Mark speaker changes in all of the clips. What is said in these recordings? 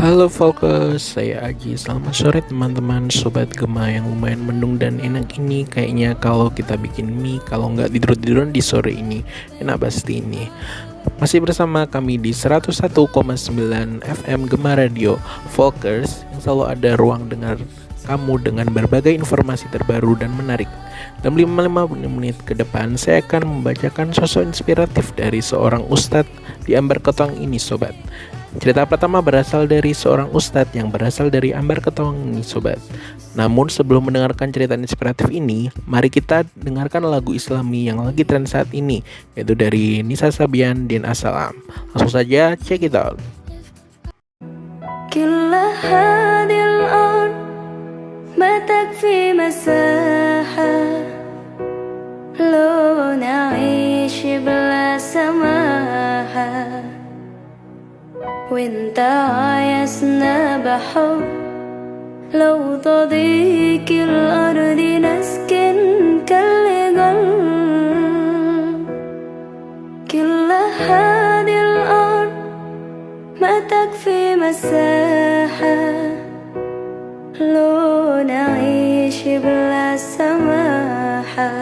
Speaker 1: Halo Fokus, saya Aji. Selamat sore teman-teman Sobat Gema yang lumayan mendung dan enak ini. Kayaknya kalau kita bikin mie, kalau nggak tidur-tiduran di sore ini, enak pasti ini. Masih bersama kami di 101,9 FM Gema Radio Fokus, yang selalu ada ruang dengar kamu dengan berbagai informasi terbaru dan menarik. Dalam 55 menit ke depan, saya akan membacakan sosok inspiratif dari seorang ustadz di Ambar Ketong ini, Sobat. Cerita pertama berasal dari seorang ustadz yang berasal dari Ambar Ketong ini, Sobat. Namun sebelum mendengarkan cerita inspiratif ini, mari kita dengarkan lagu Islami yang lagi tren saat ini, yaitu dari Nisa Sabian dan Assalam. Langsung saja, check it out.
Speaker 2: ما تكفي مساحة لو نعيش بلا سماحة وانت عايزنا بحب لو تضيق الأرض نسكن كالجل كل هذه الأرض ما تكفي مساحة لو نعيش بلا سماحة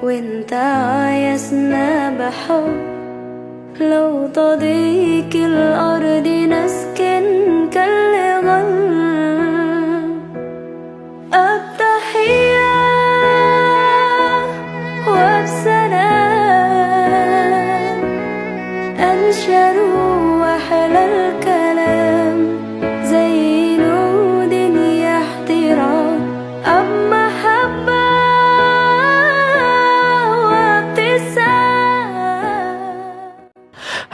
Speaker 2: وانت عايزنا بحب لو تضيق الأرض نسكن كالغل التحية وبسلام أنشروا أحلى الكلام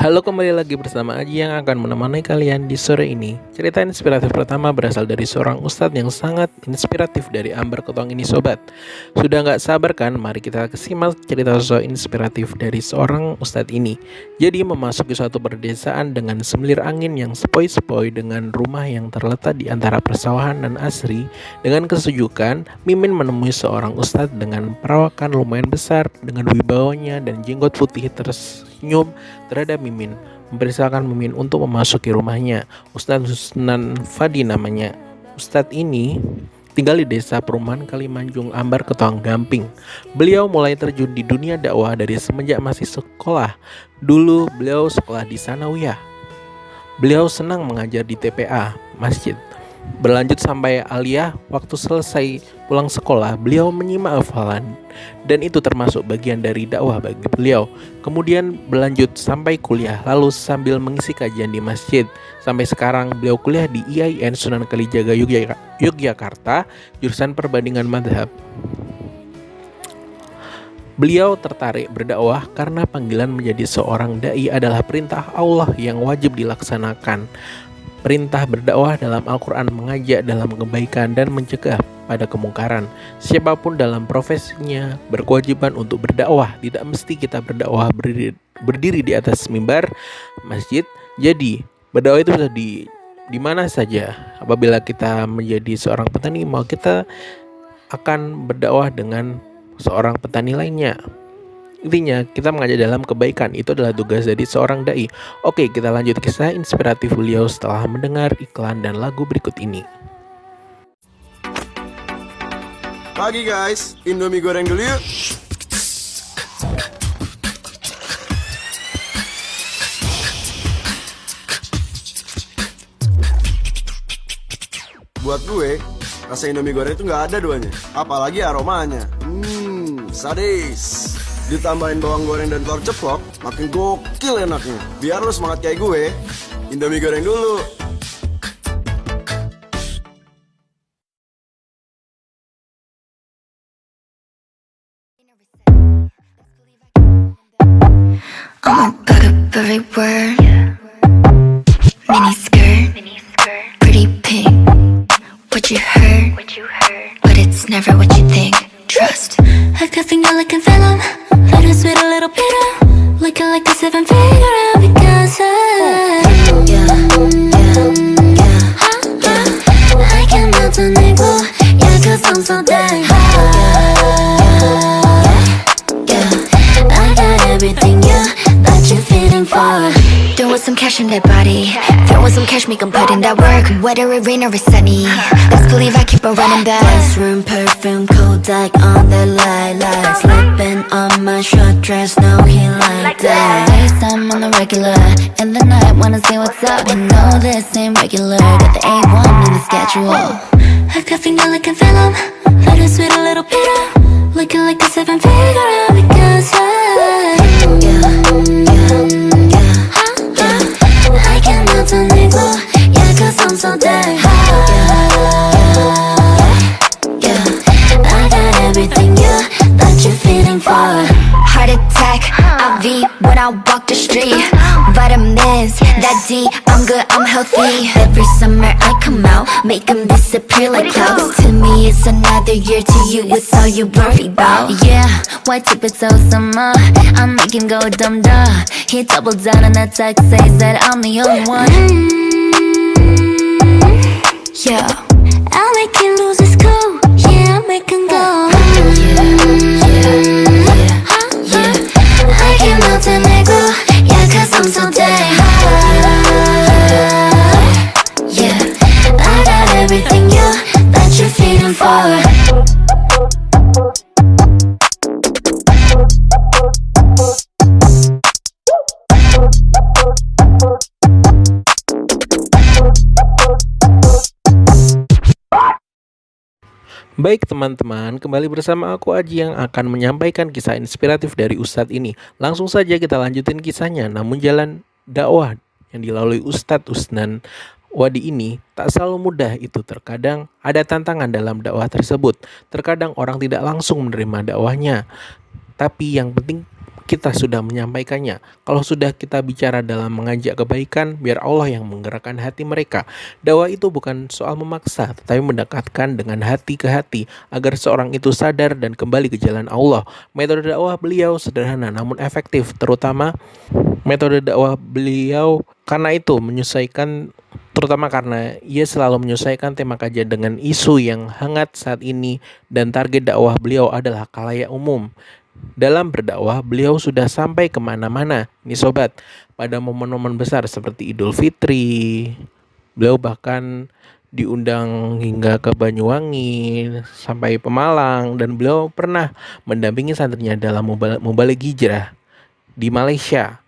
Speaker 1: Halo, kembali lagi bersama Aji yang akan menemani kalian di sore ini. Cerita inspiratif pertama berasal dari seorang ustadz yang sangat inspiratif dari Ambar Ketong ini, Sobat. Sudah gak sabar kan? Mari kita simak cerita sosok inspiratif dari seorang ustadz ini. Jadi memasuki suatu perdesaan dengan semilir angin yang sepoi-sepoi, dengan rumah yang terletak di antara persawahan dan asri. Dengan kesejukan, Mimin menemui seorang ustadz dengan perawakan lumayan besar, dengan wibawanya dan jenggot putih tersenyum terhadap Mimin, mempersilahkan Mimin untuk memasuki rumahnya. Ustadz Husnan Fadi namanya. Ustadz ini tinggal di desa perumahan Kalimanjung, Ambar Ketong, Gamping. Beliau mulai terjun di dunia dakwah dari semenjak masih sekolah. Dulu beliau sekolah di Sanawiyah. Beliau senang mengajar di TPA, masjid. Berlanjut sampai aliyah. Waktu selesai pulang sekolah, beliau menyimak hafalan, dan itu termasuk bagian dari dakwah bagi beliau. Kemudian berlanjut sampai kuliah, lalu sambil mengisi kajian di masjid. Sampai sekarang beliau kuliah di IAIN Sunan Kalijaga Yogyakarta, jurusan perbandingan madhab. Beliau tertarik berdakwah karena panggilan menjadi seorang dai adalah perintah Allah yang wajib dilaksanakan. Perintah berdakwah dalam Al-Quran mengajak dalam kebaikan dan mencegah pada kemungkaran. Siapapun dalam profesinya berkewajiban untuk berdakwah. Tidak mesti kita berdakwah berdiri di atas mimbar masjid. Jadi berdakwah itu bisa di mana saja. Apabila kita menjadi seorang petani, mau kita akan berdakwah dengan seorang petani lainnya. Intinya kita mengajak dalam kebaikan, itu adalah tugas dari seorang dai. Oke, kita lanjut kisah inspiratif beliau setelah mendengar iklan dan lagu berikut ini.
Speaker 3: Pagi guys, Indomie goreng dulu yuk. Buat gue, rasa Indomie goreng itu gak ada duanya, apalagi aromanya. Sadis. Ditambahin bawang goreng dan telur ceplok, makin gokil enaknya. Biar lo semangat kayak gue, Indomie goreng dulu.
Speaker 2: I'ma back up every word. Mini skirt, pretty pink. What you heard, but it's never what you think. Trust, I could think you're like a venom. Little sweet, a little bitter. Looking like a seven figure out because I can melt an ego. Yeah, cause I'm so damn I got everything, yeah, that you're feeling for. Throw some cash in that body. Throw some cash, make 'em put in that work. Whether it rain or it's sunny, best believe I keep on running back.
Speaker 4: Bathroom perfume, Kodak on the lilac. Slipping on my short dress, no he like that. FaceTime on the regular. In the night, wanna see what's up. You know this ain't regular. Got the A1 in the schedule. I got finger like a venom. Little sweet, a little bitter. Looking like a seven-figure because I cannot turn it go. Yeah, cause I'm so damn I got everything that you're feeling for.
Speaker 2: Heart attack, IV when I walk the street. Vitamins, that D, I'm good, I'm healthy. Every summer I come out, make 'em disappear like clouds. To me it's another year, to you it's all you worry about.
Speaker 4: Yeah, white tip it's so summer. I make him go dumb. He doubled down on that text, says that I'm the only one.
Speaker 2: Yeah,
Speaker 4: I'll make him lose his cool. Yeah, I'll make him go. I can melt an ego. Yeah, cause I'm so damn I got everything that you're feeling for.
Speaker 1: Baik teman-teman, kembali bersama aku Aji yang akan menyampaikan kisah inspiratif dari Ustadz ini. Langsung saja kita lanjutin kisahnya. Namun jalan dakwah yang dilalui Ustadz Usnan Wadi ini tak selalu mudah itu. Terkadang ada tantangan dalam dakwah tersebut. Terkadang orang tidak langsung menerima dakwahnya. Tapi yang penting kita sudah menyampaikannya. Kalau sudah kita bicara dalam mengajak kebaikan, biar Allah yang menggerakkan hati mereka. Dakwah itu bukan soal memaksa, tetapi mendekatkan dengan hati ke hati, agar seorang itu sadar dan kembali ke jalan Allah. Metode dakwah beliau sederhana namun efektif, terutama metode dakwah beliau karena ia selalu menyesuaikan tema kajian dengan isu yang hangat saat ini, dan target dakwah beliau adalah khalayak umum. Dalam berdakwah, beliau sudah sampai kemana-mana. Ini sobat, pada momen-momen besar seperti Idul Fitri, beliau bahkan diundang hingga ke Banyuwangi, sampai Pemalang, dan beliau pernah mendampingi santrinya dalam mubalik hijrah di Malaysia.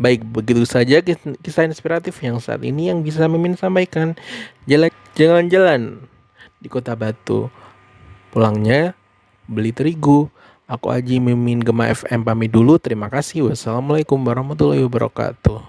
Speaker 1: Baik, begitu saja kisah inspiratif yang saat ini yang bisa Mimin sampaikan. Jalan-jalan di Kota Batu, pulangnya beli terigu. Aku Aji Mimin Gema FM pamit dulu. Terima kasih. Wassalamualaikum warahmatullahi wabarakatuh.